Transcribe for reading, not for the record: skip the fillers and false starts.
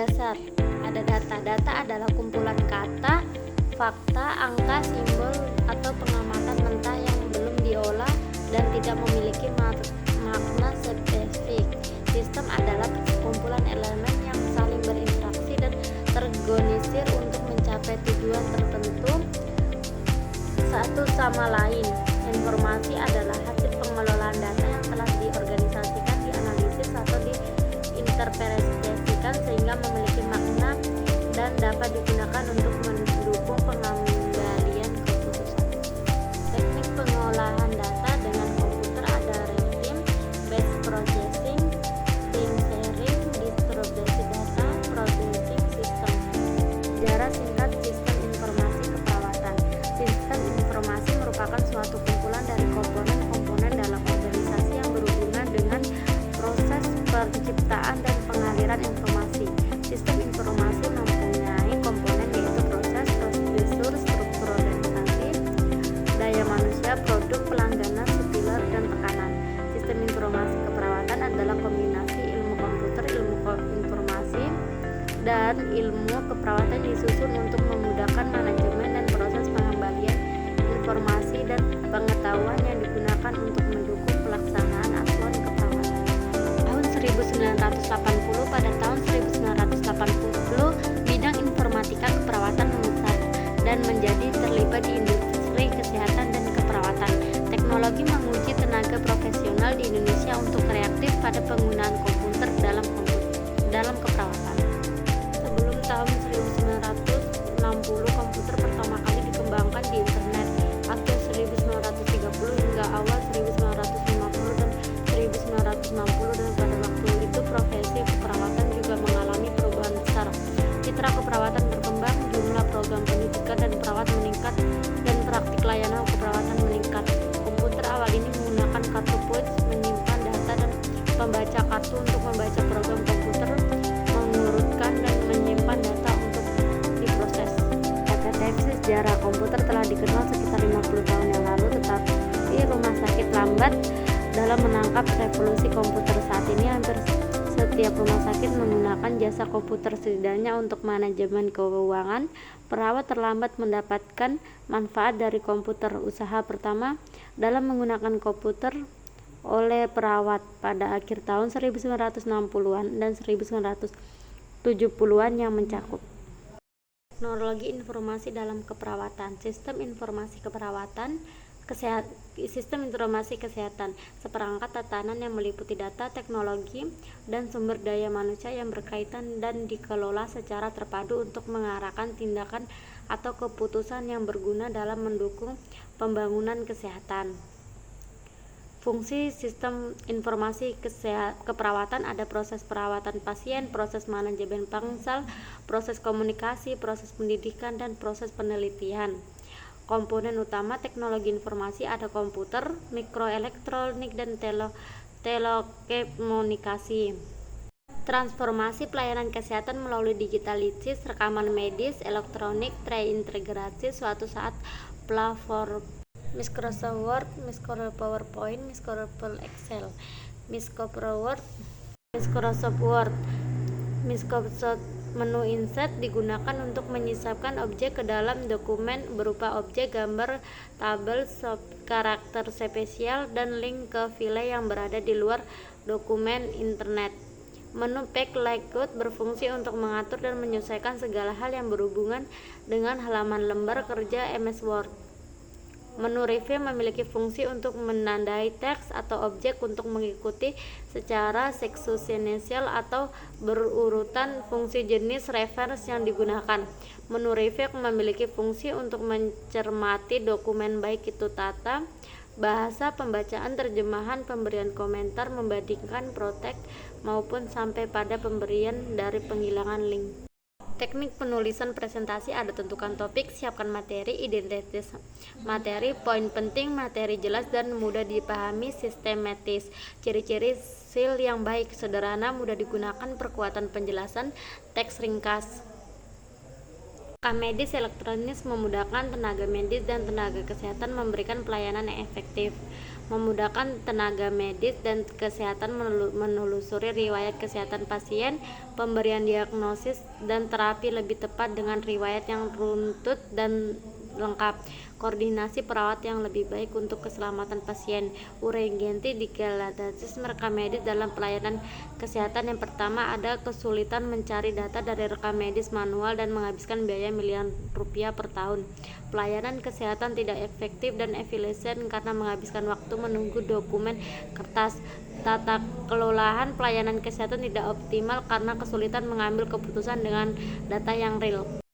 dasar. Ada data. Data adalah kumpulan kata, fakta, angka, simbol, atau pengamatan mentah yang belum diolah dan tidak memiliki makna spesifik. Sistem adalah kumpulan elemen yang saling berinteraksi dan terorganisir untuk mencapai tujuan tertentu satu sama lain. Informasi adalah hasil pengelolaan data yang telah diorganisasikan, dianalisis, atau diinterpretasikan sehingga memiliki makna dan dapat digunakan untuk mendukung pengambilan keputusan. Teknik pengolahan data dengan komputer ada real-time based processing, string sharing, distributed data processing system. Sejarah singkat sistem informasi keperawatan. Sistem informasi merupakan suatu kumpulan dari komponen-komponen dalam organisasi yang berhubungan dengan proses penciptaan dan pengaliran informasi. Sistem informasi mempunyai komponen yaitu proses, prosedur, struktur organisasi, daya manusia, produk, pelangganan, sepiler, dan tekanan. Sistem informasi keperawatan adalah kombinasi ilmu komputer, ilmu informasi, dan ilmu keperawatan disusun untuk memudahkan manajemen dan proses pengembalian informasi dan pengetahuan yang digunakan untuk mendukung pelaksanaan asuhan keperawatan. Tahun 1980, pada tahun 1980, bidang informatika keperawatan membesar dan menjadi terlibat di industri kesehatan dan keperawatan. Teknologi menguji tenaga profesional di Indonesia untuk reaktif pada penggunaan komputer dalam keperawatan. Sebelum tahun 1960, komputer pertama kali dikembangkan di internet. Akhir 1930 hingga awal 1950 dan 1960, dan pada waktu itu profesi keperawatan juga mengalami perubahan besar. Citra keperawatan berkembang, jumlah program pendidikan dan perawat meningkat, dan praktik layanan keperawatan meningkat. Komputer awal ini menggunakan kartu pos menyimpan data dan pembaca kartu untuk membaca program komputer, mengurutkan dan menyimpan data untuk diproses. Deteksi sejarah komputer telah dikenal sekitar 50 tahun yang lalu, tetapi rumah sakit lambat dalam menangkap revolusi komputer. Saat ini hampir setiap rumah sakit menggunakan jasa komputer, setidaknya untuk manajemen keuangan. Perawat terlambat mendapatkan manfaat dari komputer. Usaha pertama dalam menggunakan komputer oleh perawat pada akhir tahun 1960-an dan 1970-an yang mencakup teknologi informasi dalam keperawatan. Sistem informasi keperawatan, sistem informasi kesehatan, seperangkat tatanan yang meliputi data, teknologi, dan sumber daya manusia yang berkaitan dan dikelola secara terpadu untuk mengarahkan tindakan atau keputusan yang berguna dalam mendukung pembangunan kesehatan. Fungsi sistem informasi keperawatan ada proses perawatan pasien, proses manajemen pangsal, proses komunikasi, proses pendidikan, dan proses penelitian. Komponen utama teknologi informasi ada komputer, mikroelektronik, dan telekomunikasi. Transformasi pelayanan kesehatan melalui digitalisis, rekaman medis, elektronik, terintegrasi suatu saat platform Microsoft Word, Microsoft PowerPoint, Microsoft Excel, Microsoft menu insert digunakan untuk menyisipkan objek ke dalam dokumen berupa objek, gambar, tabel, karakter spesial, dan link ke file yang berada di luar dokumen internet. Menu Page Layout berfungsi untuk mengatur dan menyesuaikan segala hal yang berhubungan dengan halaman lembar kerja MS Word. Menu Review memiliki fungsi untuk menandai teks atau objek untuk mengikuti secara sekuensial atau berurutan fungsi jenis referensi yang digunakan. Menu Review memiliki fungsi untuk mencermati dokumen baik itu tata, bahasa, pembacaan, terjemahan, pemberian komentar, membandingkan, protek, maupun sampai pada pemberian dari penghilangan link. Teknik penulisan presentasi ada tentukan topik, siapkan materi, identitas materi, poin penting, materi jelas dan mudah dipahami, sistematis. Ciri-ciri SIL yang baik, sederhana, mudah digunakan, perkuatan penjelasan, teks ringkas. Medis elektronis memudahkan tenaga medis dan tenaga kesehatan memberikan pelayanan yang efektif. memudahkan tenaga medis dan kesehatan menelusuri riwayat kesehatan pasien, pemberian diagnosis dan terapi lebih tepat dengan riwayat yang runtut dan lengkap, koordinasi perawat yang lebih baik untuk keselamatan pasien. Urgensi digitalisasi rekam medis dalam pelayanan kesehatan. Yang pertama, ada kesulitan mencari data dari rekam medis manual dan menghabiskan biaya miliaran rupiah per tahun. Pelayanan kesehatan tidak efektif dan efisien karena menghabiskan waktu menunggu dokumen kertas. Tata kelolaan pelayanan kesehatan tidak optimal karena kesulitan mengambil keputusan dengan data yang real.